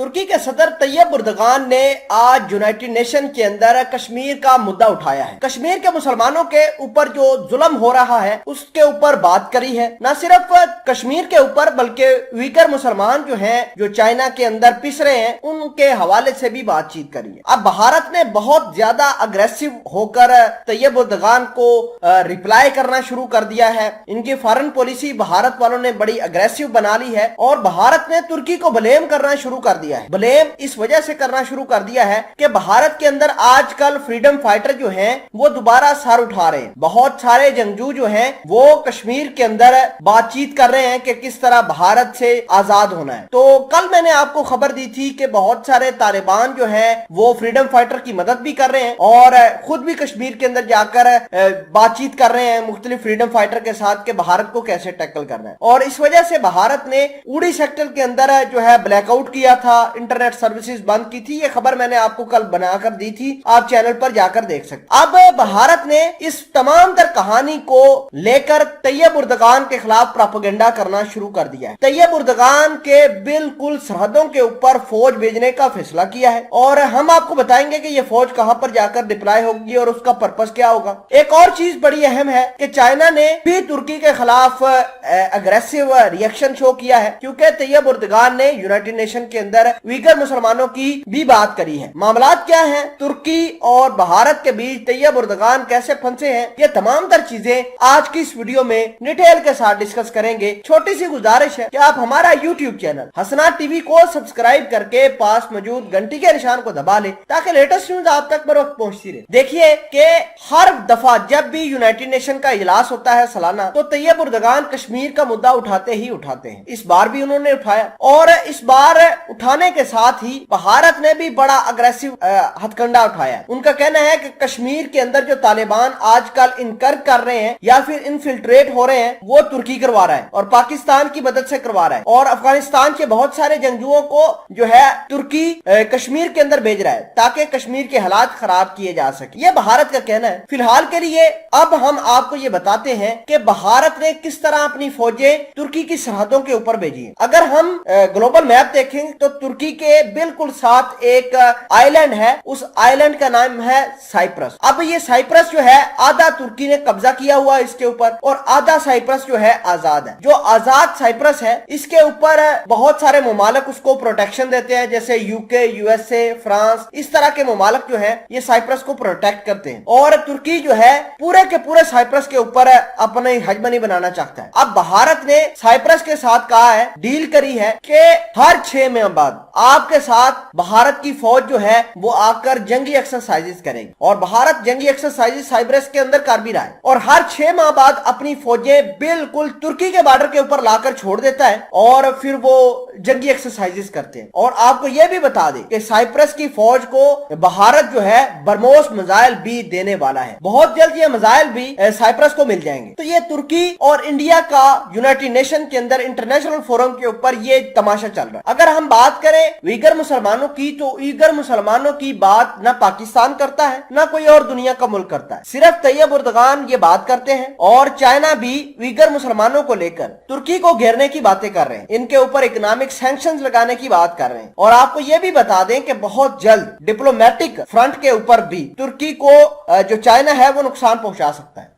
तुर्की के सदर तैयब उर्दगान ने आज यूनाइटेड नेशन के अंदर कश्मीर का मुद्दा उठाया है। कश्मीर के मुसलमानों के ऊपर जो जुल्म हो रहा है उसके ऊपर बात करी है। न सिर्फ कश्मीर के ऊपर बल्कि उइगर मुसलमान जो हैं, जो चाइना के अंदर पिस रहे हैं, उनके हवाले से भी बातचीत करी है। अब भारत ने बहुत ज्यादा अग्रेसिव होकर तैयब उर्दगान को रिप्लाई करना शुरू कर दिया है। इनकी फॉरेन पॉलिसी भारत वालों ने बड़ी अग्रेसिव बना ली है और भारत ने तुर्की को ब्लेम करना शुरू कर दिया है। ब्लेम इस वजह से करना शुरू कर दिया है कि भारत के अंदर आजकल फ्रीडम फाइटर जो हैं वो दोबारा सर उठा रहे हैं। बहुत सारे जंगजू जो हैं वो कश्मीर के अंदर बातचीत कर रहे हैं कि किस तरह भारत से आजाद होना है। तो कल मैंने आपको खबर दी थी कि बहुत सारे तालिबान जो हैं वो फ्रीडम फाइटर की मदद भी कर रहे हैं और खुद भी कश्मीर के अंदर जाकर बातचीत कर रहे हैं मुख्तलिफ फ्रीडम फाइटर के साथ कि भारत को कैसे टैकल करना है। और इस वजह से भारत ने उड़ी सेक्टर के अंदर जो है ब्लैकआउट किया था, इंटरनेट सर्विसेज बंद की थी। ये खबर मैंने आपको कल बनाकर दी थी, आप चैनल पर जाकर देख सकते। अब भारत ने इस तमाम तर कहानी को लेकर तैयब उर्दगान के खिलाफ प्रोपेगेंडा करना शुरू कर दिया है। तैयब उर्दगान के बिल्कुल सरहदों के ऊपर फौज भेजने का फैसला किया है और हम आपको बताएंगे कि ये फौज कहां पर जाकर डिप्लॉय होगी और उसका पर्पस क्या होगा। एक और चीज बड़ी अहम है कि चाइना ने भी तुर्की के खिलाफ अग्रेसिव रिएक्शन शो किया है, क्योंकि तैयब उर्दगान ने यूनाइटेड नेशन के अंदर उइगर मुसलमानों की भी बात करी है। मामलात क्या है, तुर्की और भारत के बीच तैयब उर्दगान कैसे फंसे हैं, ये तमाम तर चीजें आज की इस वीडियो में डिटेल के साथ डिस्कस करेंगे। छोटी सी गुजारिश है कि आप हमारा यूट्यूब चैनल हसनात टीवी को सब्सक्राइब करके पास मौजूद घंटी के निशान को दबा ले ताकि लेटेस्ट न्यूज आप तक बर वक्त पहुंचती रहे। देखिए कि हर दफा जब भी यूनाइटेड नेशन का इजलास होता है सालाना, तो तैयब उर्दगान कश्मीर का मुद्दा उठाते ही उठाते हैं। इस बार भी उन्होंने उठाया और इस बार उठाने के साथ ही भारत ने भी बड़ा अग्रेसिव हथकंडा उठाया। उनका कहना है कि कश्मीर के अंदर जो तालिबान आजकल इनकर कर रहे हैं या फिर इनफिल्ट्रेट हो रहे हैं वो तुर्की करवा रहा है और पाकिस्तान की मदद से करवा रहा है और अफगानिस्तान के बहुत सारे जंगजुओं को जो है तुर्की कश्मीर के अंदर भेज रहा है ताकि कश्मीर के हालात खराब किए जा सके। ये भारत का कहना है। फिलहाल के लिए अब हम आपको ये बताते हैं कि भारत ने किस तरह अपनी फौजें तुर्की की सरहदों के ऊपर भेजी है। अगर हम ग्लोबल मैप देखें तो तुर्की के बिल्कुल साथ एक आइलैंड है, उस आइलैंड का नाम है साइप्रस। अब ये साइप्रस जो है आधा तुर्की ने कब्जा किया हुआ है इसके ऊपर और आधा साइप्रस जो है आजाद है। जो आजाद साइप्रस है इसके ऊपर बहुत सारे ममालिक उसको प्रोटेक्शन देते हैं, जैसे यूके, यूएसए, फ्रांस, इस तरह के ममालिक जो है ये साइप्रस को प्रोटेक्ट करते हैं और तुर्की जो है पूरे के पूरे साइप्रस के ऊपर अपनी हेजमनी बनाना चाहता है। अब भारत ने साइप्रस के साथ कहा है, डील करी है कि हर 6 माह बाद आपके साथ भारत की फौज जो है वो आकर जंगी एक्सरसाइजेस करेगी और भारत जंगी एक्सरसाइजेस साइप्रस के अंदर कर भी रहा है और हर 6 माह बाद अपनी फौजें बिल्कुल तुर्की के बॉर्डर के ऊपर लाकर छोड़ देता है और फिर वो जंगी एक्सरसाइजेस करते हैं। और आपको यह भी बता दें कि साइप्रस की फौज को भारत जो है बरमोस मिसाइल भी देने वाला है। बहुत जल्द ये मिसाइल भी साइप्रस को मिल जाएंगे। तो ये तुर्की और इंडिया का यूनाइटेड नेशन के अंदर इंटरनेशनल फोरम के ऊपर ये तमाशा चल रहा है। अगर हम बात करें उइगर मुसलमानों की, तो उइगर मुसलमानों की बात ना पाकिस्तान करता है ना कोई और दुनिया का मुल्क करता है, सिर्फ तैयब उर्दगान ये बात करते हैं। और चाइना भी उइगर मुसलमानों को लेकर तुर्की को घेरने की बातें कर रहे हैं, इनके ऊपर इकोनॉमिक सैंक्शंस लगाने की बात कर रहे हैं। और आपको ये भी बता दें कि बहुत जल्द डिप्लोमेटिक फ्रंट के ऊपर भी तुर्की को जो चाइना है वो नुकसान पहुंचा सकता है।